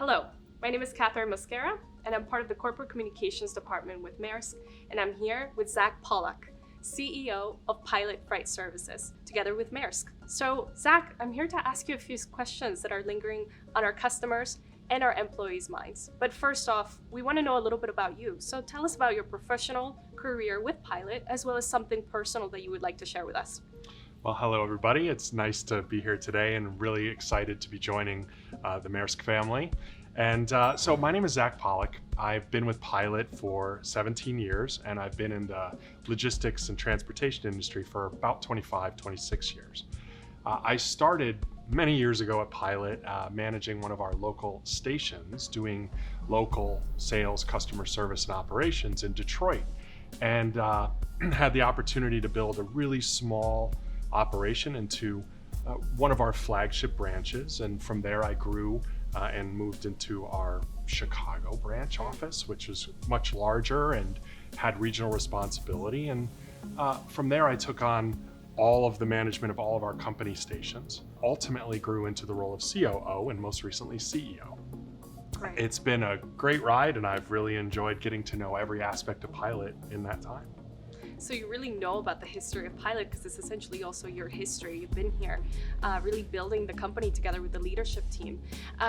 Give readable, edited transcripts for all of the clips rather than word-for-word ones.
Hello, my name is Katherine Mosquera, and I'm part of the Corporate Communications Department with Maersk, and I'm here with Zach Pollock, CEO of Pilot Freight Services, together with Maersk. So, Zach, I'm here to ask you a few questions that are lingering on our customers and our employees' minds. But first off, we want to know a little bit about you. So tell us about your professional career with Pilot, as well as something personal that you would like to share with us. Well, hello everybody. It's nice to be here today and really excited to be joining the Maersk family. And so my name is Zach Pollock. I've been with Pilot for 17 years, and I've been in the logistics and transportation industry for about 25, 26 years. I started many years ago at Pilot, managing one of our local stations, doing local sales, customer service, and operations in Detroit, and had the opportunity to build a really small operation into one of our flagship branches. And from there I grew and moved into our Chicago branch office, which was much larger and had regional responsibility. And from there I took on all of the management of all of our company stations, ultimately grew into the role of COO and most recently CEO. Right. It's been a great ride, and I've really enjoyed getting to know every aspect of Pilot in that time. So you really know about the history of Pilot, because it's essentially also your history. You've been here really building the company together with the leadership team.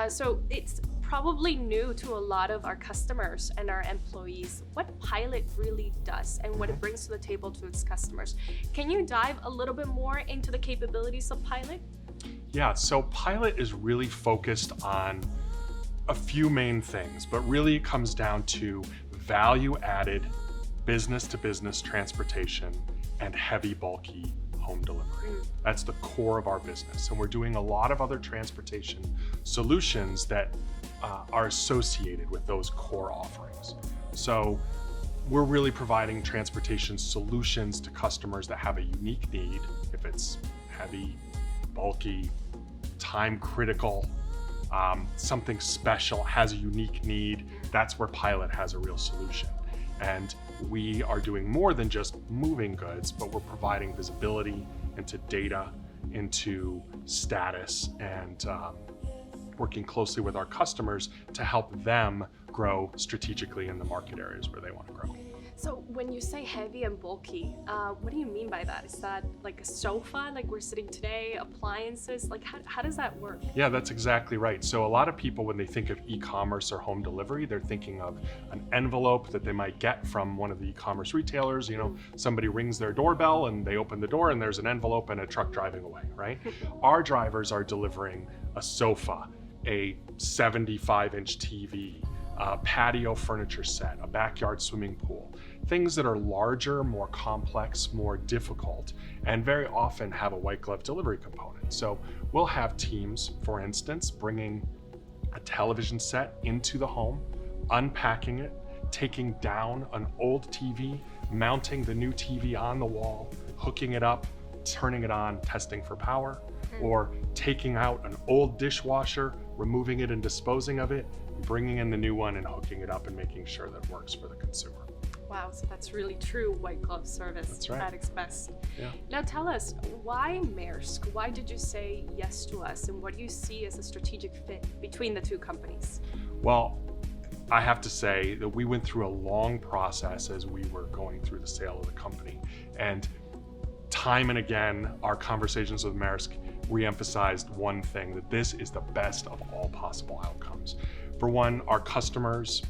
So it's probably new to a lot of our customers and our employees what Pilot really does and what it brings to the table to its customers. Can you dive a little bit more into the capabilities of Pilot? Yeah, so Pilot is really focused on a few main things, but really it comes down to value-added business-to-business transportation and heavy, bulky home delivery. That's the core of our business. And we're doing a lot of other transportation solutions that are associated with those core offerings. So we're really providing transportation solutions to customers that have a unique need. If it's heavy, bulky, time critical, something special, has a unique need, that's where Pilot has a real solution. And we are doing more than just moving goods, but we're providing visibility into data, into status, and working closely with our customers to help them grow strategically in the market areas where they want to grow. So when you say heavy and bulky, what do you mean by that? Is that like a sofa, like we're sitting today, appliances? Like how does that work? Yeah, that's exactly right. So a lot of people, when they think of e-commerce or home delivery, they're thinking of an envelope that they might get from one of the e-commerce retailers. You know, somebody rings their doorbell and they open the door and there's an envelope and a truck driving away, right? Our drivers are delivering a sofa, a 75-inch TV, a patio furniture set, a backyard swimming pool, things that are larger, more complex, more difficult, and very often have a white glove delivery component. So we'll have teams, for instance, bringing a television set into the home, unpacking it, taking down an old TV, mounting the new TV on the wall, hooking it up, turning it on, testing for power, or taking out an old dishwasher, removing it and disposing of it, bringing in the new one and hooking it up and making sure that it works for the consumer. Wow, so that's really true white glove service. That's right. At its best. Yeah. Now tell us, why Maersk? Why did you say yes to us? And what do you see as a strategic fit between the two companies? Well, I have to say that we went through a long process as we were going through the sale of the company. And time and again, our conversations with Maersk re-emphasized one thing, that this is the best of all possible outcomes. For one, our customers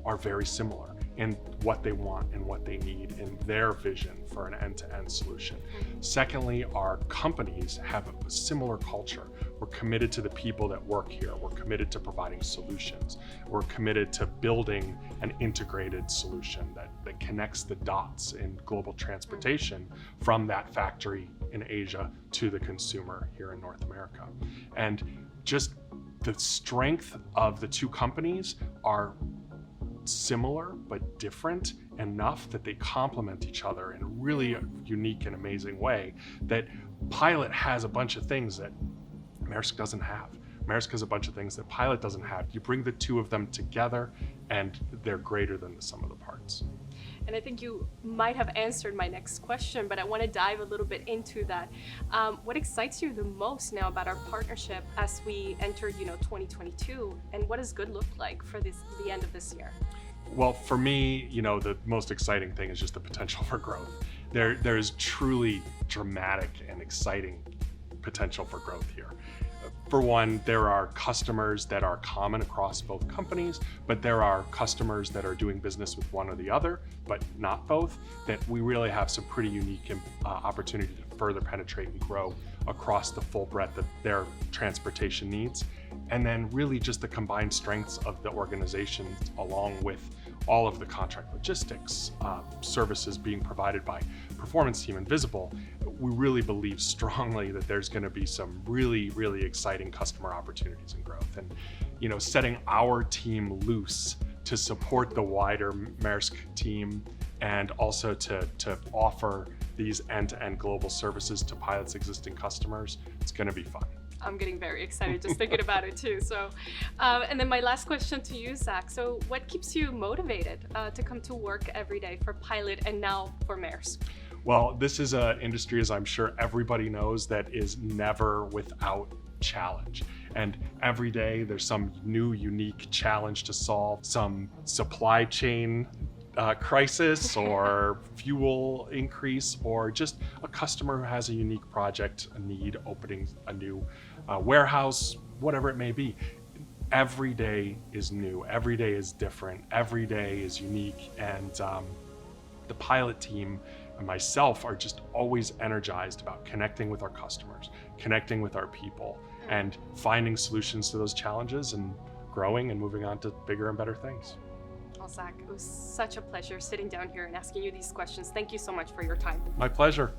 are very similar in what they want and what they need in their vision for an end-to-end solution. Secondly, our companies have a similar culture. We're committed to the people that work here. We're committed to providing solutions. We're committed to building an integrated solution that connects the dots in global transportation from that factory in Asia to the consumer here in North America. And just the strength of the two companies are similar but different enough that they complement each other in a really unique and amazing way, that Pilot has a bunch of things that Maersk doesn't have. Maersk has a bunch of things that Pilot doesn't have. You bring the two of them together and they're greater than the sum of the parts. And I think you might have answered my next question, but I want to dive a little bit into that. What excites you the most now about our partnership as we enter, 2022, and what does good look like for the end of this year? Well, for me, the most exciting thing is just the potential for growth. There's truly dramatic and exciting potential for growth here. For one, there are customers that are common across both companies, but there are customers that are doing business with one or the other, but not both, that we really have some pretty unique opportunity to further penetrate and grow across the full breadth of their transportation needs. And then really just the combined strengths of the organization, along with all of the contract logistics services being provided by Performance Team and Visible. We really believe strongly that there's going to be some really, really exciting customer opportunities and growth. And, setting our team loose to support the wider Maersk team and also to offer these end-to-end global services to Pilot's existing customers, it's going to be fun. I'm getting very excited just thinking about it too. So, and then my last question to you, Zach. So what keeps you motivated to come to work every day for Pilot and now for Maersk? Well, this is an industry, as I'm sure everybody knows, that is never without challenge. And every day there's some new, unique challenge to solve, some supply chain crisis or fuel increase, or just a customer who has a unique project, a need, opening a new warehouse, whatever it may be. Every day is new, every day is different, every day is unique, and the Pilot team and myself are just always energized about connecting with our customers, connecting with our people, and finding solutions to those challenges and growing and moving on to bigger and better things. Well, Zach, it was such a pleasure sitting down here and asking you these questions. Thank you so much for your time. My pleasure.